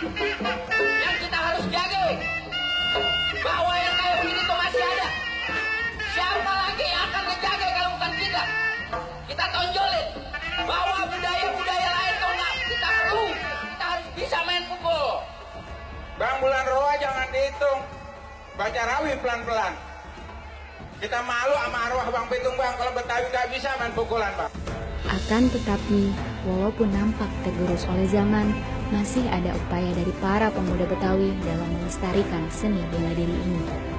yang kita harus jaga, bahwa yang kayak begini tuh masih ada. Siapa lagi yang akan ngejaga kalau bukan kita? Kita tonjolin bahwa budaya-budaya lain tuh enggak kita perlu. Kita harus bisa main pukul. Bang, bulan roa jangan dihitung, baca rawi pelan-pelan. Kita malu sama arwah Bang Pitung, Bang, kalau Betawi gak bisa main pukulan, Bang. Akan tetapi, walaupun nampak tergerus oleh zaman, masih ada upaya dari para pemuda Betawi dalam melestarikan seni bela diri ini.